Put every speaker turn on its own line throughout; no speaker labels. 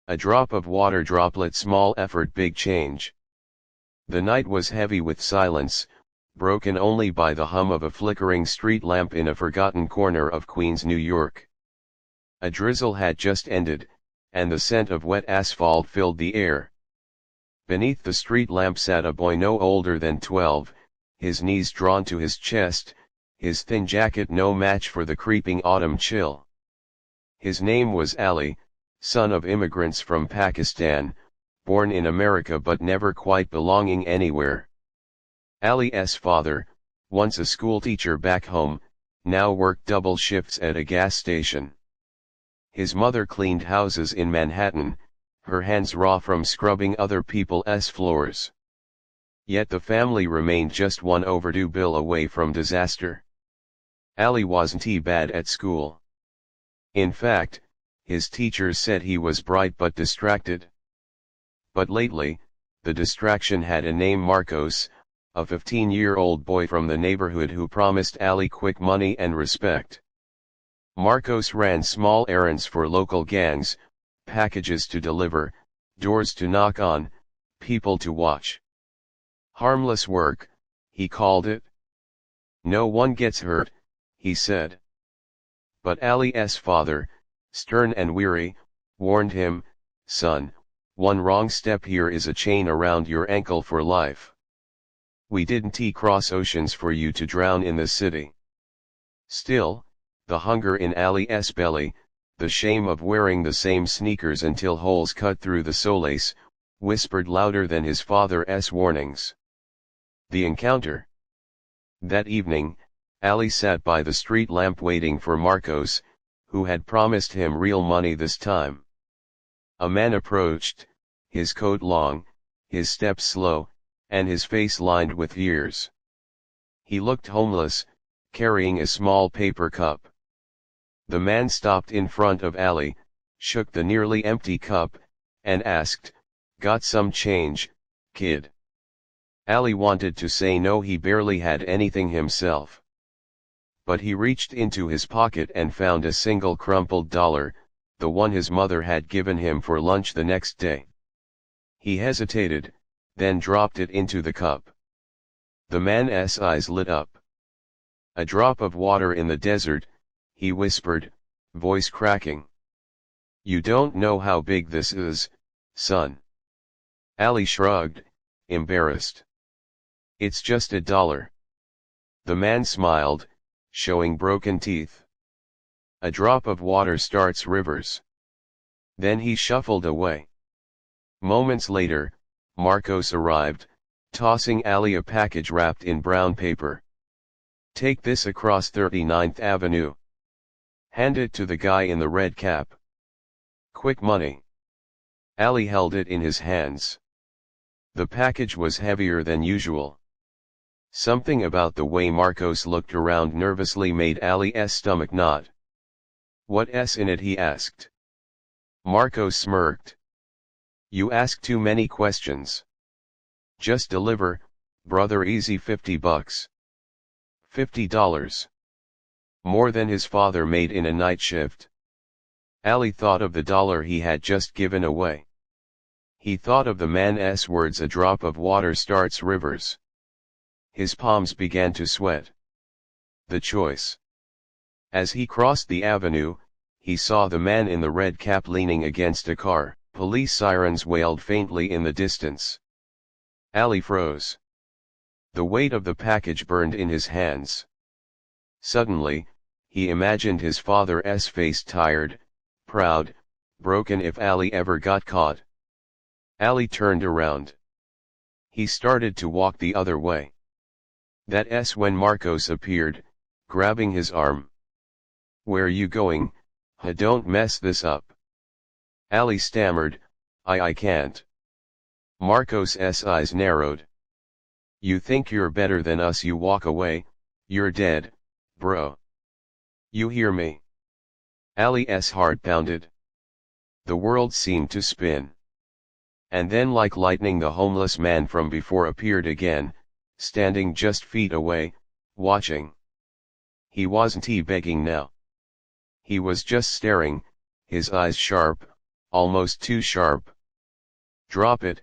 A drop of water droplet, small effort, big change. The night was heavy with silence, broken only by the hum of a flickering street lamp in a forgotten corner of Queens, New York. A drizzle had just ended, and the scent of wet asphalt filled the air. Beneath the street lamp sat a boy no older than 12, his knees drawn to his chest, his thin jacket no match for the creeping autumn chill. His name was Ali, son of immigrants from Pakistan, born in America but never quite belonging anywhere. Ali's father, once a schoolteacher back home, now worked double shifts at a gas station. His mother cleaned houses in Manhattan, her hands raw from scrubbing other people's floors. Yet the family remained just one overdue bill away from disaster. Ali wasn't bad at school. In fact, his teachers said he was bright but distracted. But lately, the distraction had a name: Marcos, a 15-year-old boy from the neighborhood who promised Ali quick money and respect. Marcos ran small errands for local gangs, packages to deliver, doors to knock on, people to watch. Harmless work, he called it. No one gets hurt, he said. But Ali's father, stern and weary, warned him, "Son, one wrong step here is a chain around your ankle for life. We didn't cross oceans for you to drown in the city." Still, the hunger in Ali's belly, the shame of wearing the same sneakers until holes cut through the soles, whispered louder than his father's warnings. The encounter. That evening, Ali sat by the street lamp waiting for Marcos, who had promised him real money this time. A man approached, his coat long, his steps slow, and his face lined with years. He looked homeless, carrying a small paper cup. The man stopped in front of Ali, shook the nearly empty cup, and asked, "Got some change, kid?" Ali wanted to say no, he barely had anything himself. But he reached into his pocket and found a single crumpled dollar, the one his mother had given him for lunch the next day. He hesitated, then dropped it into the cup. The man's eyes lit up. "A drop of water in the desert," he whispered, voice cracking. "You don't know how big this is, son." Ali shrugged, embarrassed. "It's just $1. The man smiled, showing broken teeth. "A drop of water starts rivers." Then he shuffled away. Moments later, Marcos arrived, tossing Ali a package wrapped in brown paper. "Take this across 39th Avenue. Hand it to the guy in the red cap. Quick money." Ali held it in his hands. The package was heavier than usual. Something about the way Marcos looked around nervously made Ali's stomach knot. "What's in it?" he asked. Marcos smirked. "You ask too many questions. Just deliver, brother, easy. $50. $50. More than his father made in a night shift." Ali thought of the dollar he had just given away. He thought of the man's words, "A drop of water starts rivers." His palms began to sweat. The choice. As he crossed the avenue, he saw the man in the red cap leaning against a car. Police sirens wailed faintly in the distance. Ali froze. The weight of the package burned in his hands. Suddenly, he imagined his father's face, tired, proud, broken, if Ali ever got caught. Ali turned around. He started to walk the other way. That's when Marcos appeared, grabbing his arm. "Where you going? Don't mess this up." Ali stammered, I can't." Marcos's eyes narrowed. "You think you're better than us? You walk away, you're dead, bro. You hear me?" Ali's heart pounded. The world seemed to spin. And then, like lightning, the homeless man from before appeared again, standing just feet away, watching. He wasn't begging now. He was just staring, his eyes sharp, almost too sharp. "Drop it,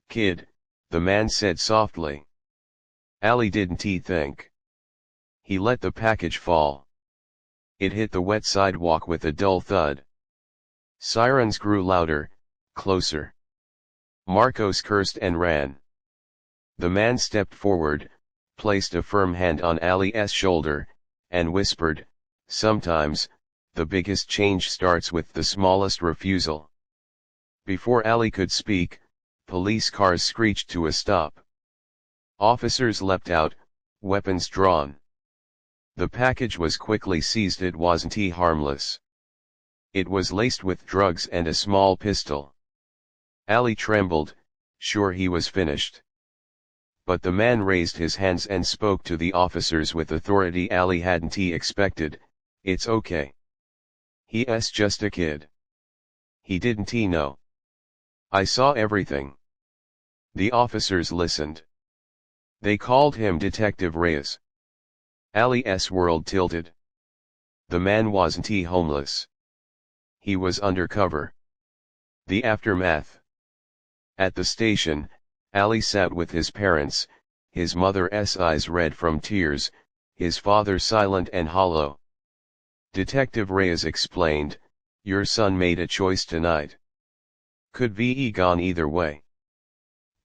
kid," the man said softly. Ali didn't think. He let the package fall. It hit the wet sidewalk with a dull thud. Sirens grew louder, closer. Marcos cursed and ran. The man stepped forward, placed a firm hand on Ali's shoulder, and whispered, "Sometimes, the biggest change starts with the smallest refusal." Before Ali could speak, police cars screeched to a stop. Officers leapt out, weapons drawn. The package was quickly seized. It wasn't harmless. It was laced with drugs and a small pistol. Ali trembled, sure he was finished. But the man raised his hands and spoke to the officers with authority Ali hadn't expected. "It's okay. He's just a kid. He didn't know. I saw everything." The officers listened. They called him Detective Reyes. Ali's world tilted. The man wasn't homeless. He was undercover. The aftermath. At the station, Ali sat with his parents, his mother's eyes red from tears, his father silent and hollow. Detective Reyes explained, "Your son made a choice tonight. Could be gone either way.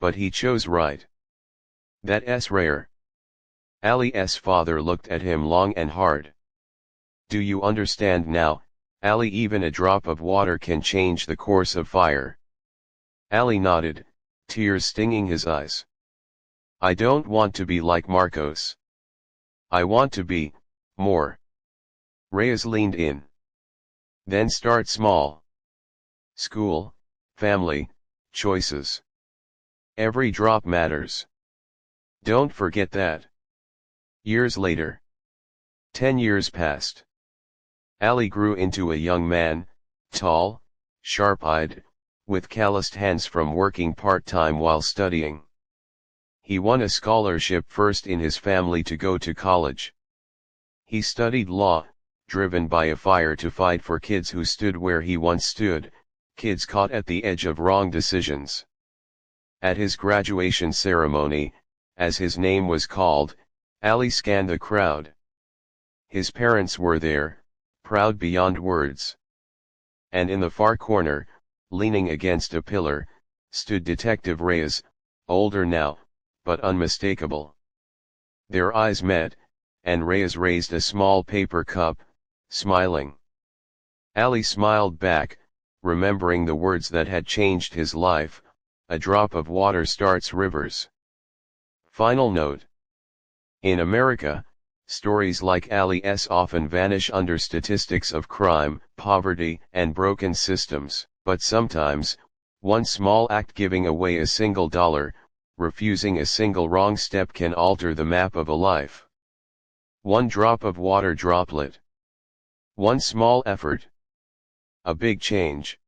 But he chose right. That's rare." Ali's father looked at him long and hard. "Do you understand now, Ali? Even a drop of water can change the course of fire." Ali nodded, tears stinging his eyes. "I don't want to be like Marcos. I want to be more." Reyes leaned in. "Then start small. School, family, choices. Every drop matters. Don't forget that." Years later. 10 years passed. Ali grew into a young man, tall, sharp-eyed, with calloused hands from working part-time while studying. He won a scholarship first in his family to go to college. He studied law, driven by a fire to fight for kids who stood where he once stood, kids caught at the edge of wrong decisions. At his graduation ceremony, as his name was called, Ali scanned the crowd. His parents were there, proud beyond words. And in the far corner, leaning against a pillar, stood Detective Reyes, older now, but unmistakable. Their eyes met, and Reyes raised a small paper cup, smiling. Ali smiled back, remembering the words that had changed his life, "A drop of water starts rivers." Final note. In America, stories like Ali's often vanish under statistics of crime, poverty, and broken systems, but sometimes, one small act, giving away a single dollar, refusing a single wrong step, can alter the map of a life. One drop of water droplet. One small effort. A big change.